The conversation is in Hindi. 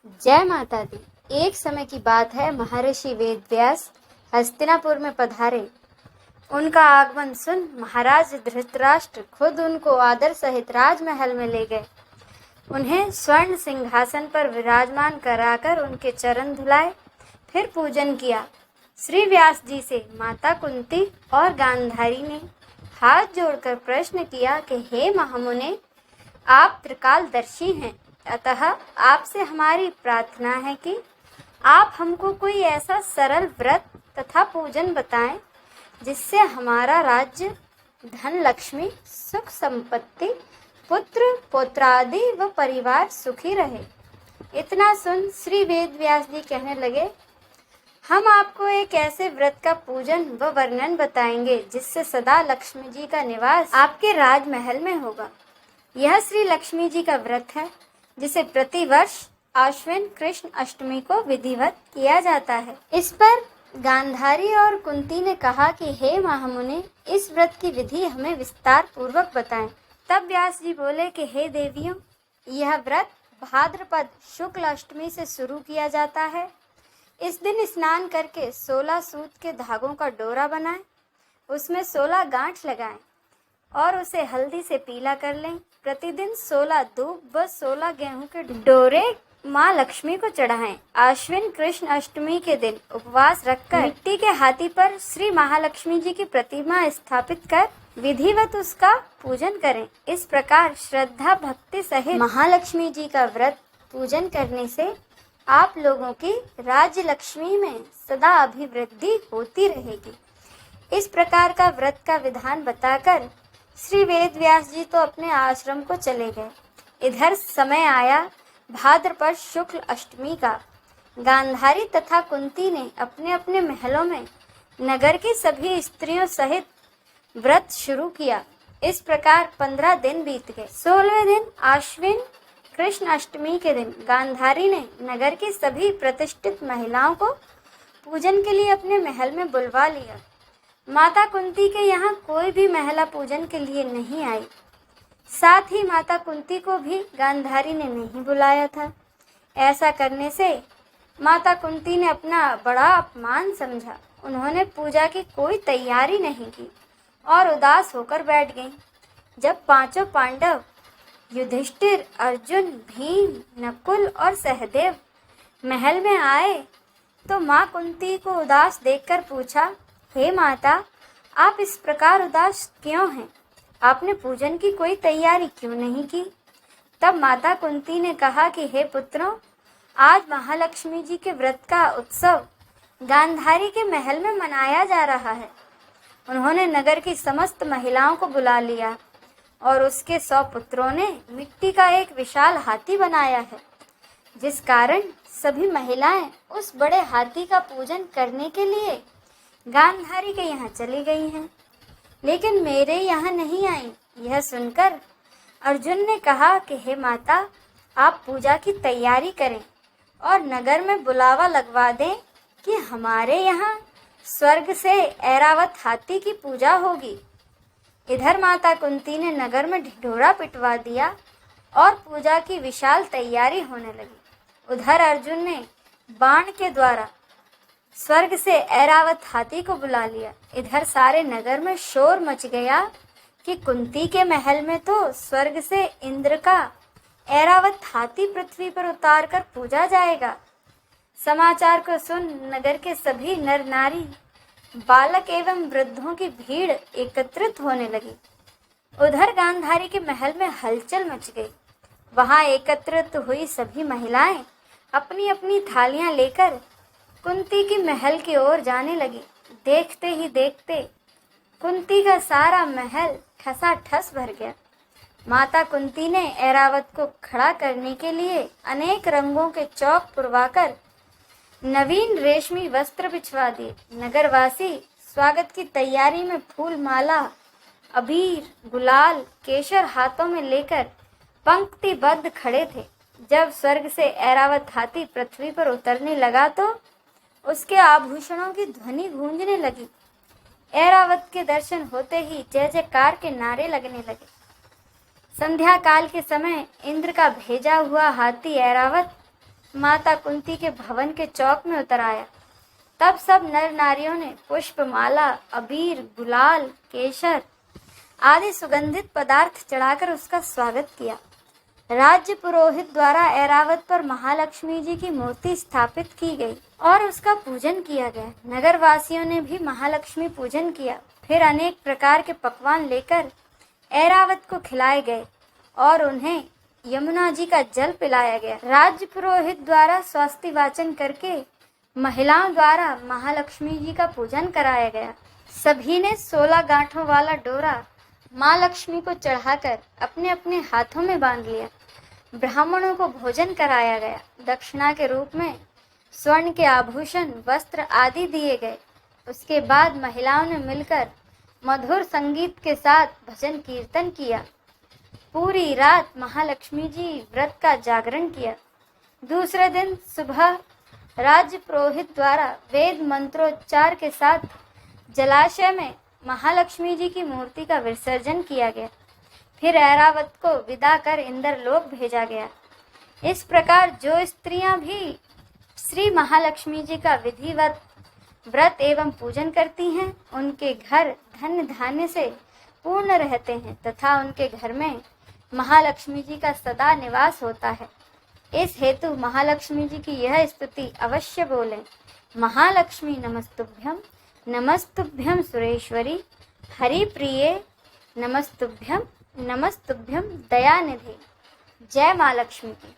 जय माता दी। एक समय की बात है, महर्षि वेदव्यास हस्तिनापुर में पधारे। उनका आगमन सुन महाराज धृतराष्ट्र खुद उनको आदर सहित राजमहल में ले गए। उन्हें स्वर्ण सिंहासन पर विराजमान कराकर उनके चरण धुलाए, फिर पूजन किया। श्री व्यास जी से माता कुंती और गांधारी ने हाथ जोड़कर प्रश्न किया कि हे महामुने, आप त्रिकालदर्शी हैं, अतः आपसे हमारी प्रार्थना है कि आप हमको कोई ऐसा सरल व्रत तथा पूजन बताएं जिससे हमारा राज्य, धन, लक्ष्मी, सुख, संपत्ति, पुत्र पौत्रादि व परिवार सुखी रहे। इतना सुन श्री वेदव्यास जी कहने लगे, हम आपको एक ऐसे व्रत का पूजन व वर्णन बताएंगे जिससे सदा लक्ष्मी जी का निवास आपके राजमहल में होगा। यह श्री लक्ष्मी जी का व्रत है जिसे प्रतिवर्ष आश्विन कृष्ण अष्टमी को विधिवत किया जाता है। इस पर गांधारी और कुंती ने कहा कि हे महामुने, इस व्रत की विधि हमें विस्तार पूर्वक बताएं। तब व्यास जी बोले कि हे देवियों, यह व्रत भाद्रपद शुक्ल अष्टमी से शुरू किया जाता है। इस दिन स्नान करके 16 सूत के धागों का डोरा बनाएं, उसमें 16 गांठ लगाएं और उसे हल्दी से पीला कर लें। प्रतिदिन 16 दूब व 16 गेहूं के डोरे माँ लक्ष्मी को चढ़ाएं। आश्विन कृष्ण अष्टमी के दिन उपवास रखकर मिट्टी के हाथी पर श्री महालक्ष्मी जी की प्रतिमा स्थापित कर विधिवत उसका पूजन करें। इस प्रकार श्रद्धा भक्ति सहित महालक्ष्मी जी का व्रत पूजन करने से आप लोगों की राज्य लक्ष्मी में सदा अभिवृद्धि होती रहेगी। इस प्रकार का व्रत का विधान बताकर श्री वेदव्यास जी तो अपने आश्रम को चले गए। इधर समय आया भाद्रपद शुक्ल अष्टमी का। गांधारी तथा कुंती ने अपने अपने महलों में नगर की सभी स्त्रियों सहित व्रत शुरू किया। इस प्रकार 15 दिन बीत गए। 16वें दिन आश्विन कृष्ण अष्टमी के दिन गांधारी ने नगर की सभी प्रतिष्ठित महिलाओं को पूजन के लिए अपने महल में बुलवा लिया। माता कुंती के यहाँ कोई भी महिला पूजन के लिए नहीं आई। साथ ही माता कुंती को भी गांधारी ने नहीं बुलाया था। ऐसा करने से माता कुंती ने अपना बड़ा अपमान समझा। उन्होंने पूजा की कोई तैयारी नहीं की और उदास होकर बैठ गईं। जब पांचों पांडव युधिष्ठिर, अर्जुन, भीम, नकुल और सहदेव महल में आए तो माँ कुंती को उदास देखकर पूछा, हे माता, आप इस प्रकार उदास क्यों हैं? आपने पूजन की कोई तैयारी क्यों नहीं की? तब माता कुंती ने कहा कि हे पुत्रों, आज महालक्ष्मी जी के व्रत का उत्सव गांधारी के महल में मनाया जा रहा है। उन्होंने नगर की समस्त महिलाओं को बुला लिया और उसके 100 पुत्रों ने मिट्टी का एक विशाल हाथी बनाया है, जिस कारण सभी महिलाएं उस बड़े हाथी का पूजन करने के लिए गांधारी के यहाँ चली गई हैं, लेकिन मेरे यहाँ नहीं आई। यह सुनकर अर्जुन ने कहा कि हे माता, आप पूजा की तैयारी करें और नगर में बुलावा लगवा दें कि हमारे यहाँ स्वर्ग से ऐरावत हाथी की पूजा होगी। इधर माता कुंती ने नगर में ढिढोरा पिटवा दिया और पूजा की विशाल तैयारी होने लगी। उधर अर्जुन ने बाण के द्वारा स्वर्ग से ऐरावत हाथी को बुला लिया। इधर सारे नगर में शोर मच गया कि कुंती के महल में तो स्वर्ग से इंद्र का ऐरावत हाथी पृथ्वी पर उतार कर पूजा जाएगा। समाचार को सुन नगर के सभी नर नारी, बालक एवं वृद्धों की भीड़ एकत्रित होने लगी। उधर गांधारी के महल में हलचल मच गई। वहां एकत्रित हुई सभी महिलाएं अपनी अपनी थालियां लेकर कुंती की महल की ओर जाने लगी। देखते ही देखते कुंती का सारा महल ठसाठस भर गया। माता कुंती ने ऐरावत को खड़ा करने के लिए अनेक रंगों के चौक पुरवाकर नवीन रेशमी वस्त्र बिछवा दिए। नगरवासी स्वागत की तैयारी में फूल माला, अबीर, गुलाल, केशर हाथों में लेकर पंक्तिबद्ध खड़े थे। जब स्वर्ग से ऐरावत हाथी पृथ्वी पर उतरने लगा तो उसके आभूषणों की ध्वनि गूंजने लगी। ऐरावत के दर्शन होते ही जय जयकार के नारे लगने लगे। संध्या काल के समय इंद्र का भेजा हुआ हाथी ऐरावत माता कुंती के भवन के चौक में उतर आया। तब सब नर नारियों ने पुष्पमाला, अबीर, गुलाल, केसर आदि सुगंधित पदार्थ चढ़ाकर उसका स्वागत किया। राज्य पुरोहित द्वारा ऐरावत पर महालक्ष्मी जी की मूर्ति स्थापित की गई और उसका पूजन किया गया। नगर वासियों ने भी महालक्ष्मी पूजन किया। फिर अनेक प्रकार के पकवान लेकर ऐरावत को खिलाए गए और उन्हें यमुना जी का जल पिलाया गया। राज्य पुरोहित द्वारा स्वस्ति वाचन करके महिलाओं द्वारा महालक्ष्मी जी का पूजन कराया गया। सभी ने 16 गांठों वाला डोरा माँ लक्ष्मी को चढ़ाकर अपने अपने हाथों में बांध लिया। ब्राह्मणों को भोजन कराया गया। दक्षिणा के रूप में स्वर्ण के आभूषण, वस्त्र आदि दिए गए। उसके बाद महिलाओं ने मिलकर मधुर संगीत के साथ भजन कीर्तन किया। पूरी रात महालक्ष्मी जी व्रत का जागरण किया। दूसरे दिन सुबह राज्य पुरोहित द्वारा वेद मंत्रोच्चार के साथ जलाशय में महालक्ष्मी जी की मूर्ति का विसर्जन किया गया। फिर ऐरावत को विदा कर इंद्रलोक भेजा गया। इस प्रकार जो स्त्रियां भी श्री महालक्ष्मी जी का विधिवत व्रत एवं पूजन करती हैं, उनके घर धन धान्य से पूर्ण रहते हैं तथा उनके घर में महालक्ष्मी जी का सदा निवास होता है। इस हेतु महालक्ष्मी जी की यह स्तुति अवश्य बोलें। महालक्ष्मी नमस्तुभ्यं, नमस्तुभ्यं सुरेश्वरी, हरि प्रिये, नमस्तुभ्यं, नमस्तुभ्यं दयानिधे। जय माँ लक्ष्मी की।